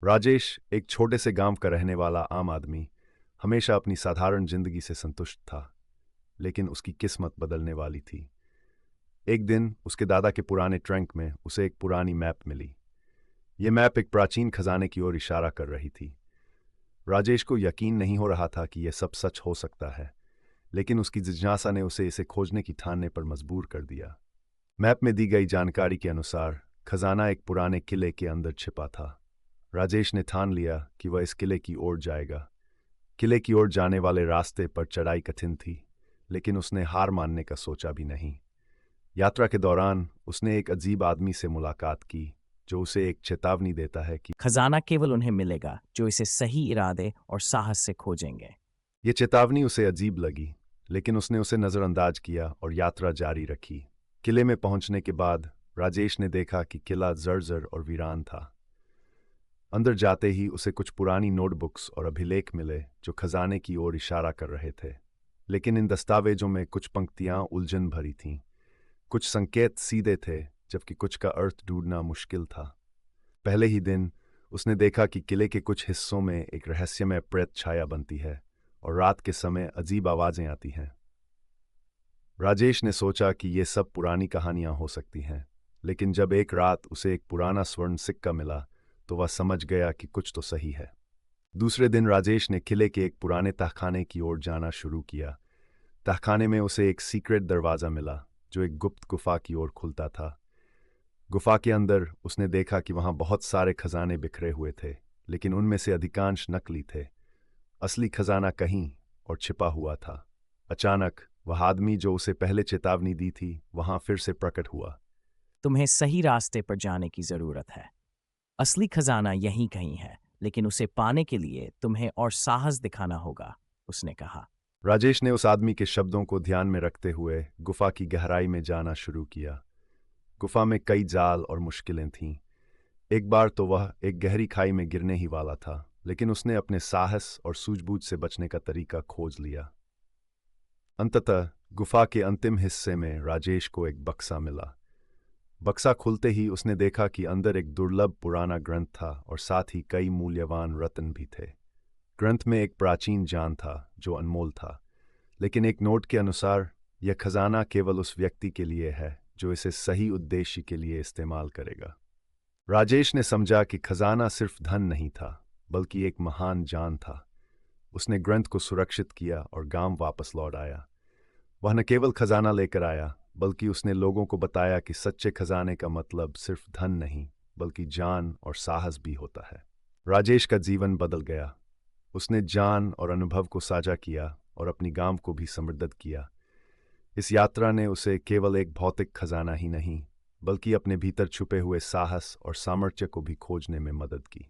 राजेश एक छोटे से गांव का रहने वाला आम आदमी हमेशा अपनी साधारण जिंदगी से संतुष्ट था। लेकिन उसकी किस्मत बदलने वाली थी। एक दिन उसके दादा के पुराने ट्रंक में उसे एक पुरानी मैप मिली। यह मैप एक प्राचीन खजाने की ओर इशारा कर रही थी। राजेश को यकीन नहीं हो रहा था कि यह सब सच हो सकता है, लेकिन उसकी जिज्ञासा ने उसे इसे खोजने की ठानने पर मजबूर कर दिया। मैप में दी गई जानकारी के अनुसार खजाना एक पुराने किले के अंदर छिपा था। राजेश ने ठान लिया कि वह इस किले की ओर जाएगा। किले की ओर जाने वाले रास्ते पर चढ़ाई कठिन थी, लेकिन उसने हार मानने का सोचा भी नहीं। यात्रा के दौरान उसने एक अजीब आदमी से मुलाकात की, जो उसे एक चेतावनी देता है कि खजाना केवल उन्हें मिलेगा जो इसे सही इरादे और साहस से खोजेंगे। यह चेतावनी उसे अजीब लगी, लेकिन उसने उसे नज़रअंदाज किया और यात्रा जारी रखी। किले में पहुंचने के बाद राजेश ने देखा कि किला जर्जर और वीरान था। अंदर जाते ही उसे कुछ पुरानी नोटबुक्स और अभिलेख मिले जो खजाने की ओर इशारा कर रहे थे। लेकिन इन दस्तावेजों में कुछ पंक्तियां उलझन भरी थीं। कुछ संकेत सीधे थे, जबकि कुछ का अर्थ ढूंढना मुश्किल था। पहले ही दिन उसने देखा कि किले के कुछ हिस्सों में एक रहस्यमय प्रेत छाया बनती है और रात के समय अजीब आवाजें आती हैं। राजेश ने सोचा कि ये सब पुरानी कहानियां हो सकती हैं, लेकिन जब एक रात उसे एक पुराना स्वर्ण सिक्का मिला तो वह समझ गया कि कुछ तो सही है। दूसरे दिन राजेश ने किले के एक पुराने तहखाने की ओर जाना शुरू किया। तहखाने में उसे एक सीक्रेट दरवाज़ा मिला जो एक गुप्त गुफा की ओर खुलता था। गुफा के अंदर उसने देखा कि वहां बहुत सारे खजाने बिखरे हुए थे, लेकिन उनमें से अधिकांश नकली थे। असली खजाना कहीं और छिपा हुआ था। अचानक वह आदमी जो उसे पहले चेतावनी दी थी वहां फिर से प्रकट हुआ। तुम्हें सही रास्ते पर जाने की जरूरत है। असली खजाना यहीं कहीं है, लेकिन उसे पाने के लिए तुम्हें और साहस दिखाना होगा, उसने कहा। राजेश ने उस आदमी के शब्दों को ध्यान में रखते हुए गुफा की गहराई में जाना शुरू किया। गुफा में कई जाल और मुश्किलें थीं। एक बार तो वह एक गहरी खाई में गिरने ही वाला था, लेकिन उसने अपने साहस और सूझबूझ से बचने का तरीका खोज लिया। अंततः गुफा के अंतिम हिस्से में राजेश को एक बक्सा मिला। बक्सा खुलते ही उसने देखा कि अंदर एक दुर्लभ पुराना ग्रंथ था और साथ ही कई मूल्यवान रत्न भी थे। ग्रंथ में एक प्राचीन ज्ञान था जो अनमोल था, लेकिन एक नोट के अनुसार यह खजाना केवल उस व्यक्ति के लिए है जो इसे सही उद्देश्य के लिए इस्तेमाल करेगा। राजेश ने समझा कि खजाना सिर्फ धन नहीं था, बल्कि एक महान ज्ञान था। उसने ग्रंथ को सुरक्षित किया और गांव वापस लौट आया। वह न केवल खजाना लेकर आया, बल्कि उसने लोगों को बताया कि सच्चे खजाने का मतलब सिर्फ धन नहीं, बल्कि जान और साहस भी होता है। राजेश का जीवन बदल गया। उसने जान और अनुभव को साझा किया और अपनी गांव को भी समृद्ध किया। इस यात्रा ने उसे केवल एक भौतिक खजाना ही नहीं, बल्कि अपने भीतर छुपे हुए साहस और सामर्थ्य को भी खोजने में मदद की।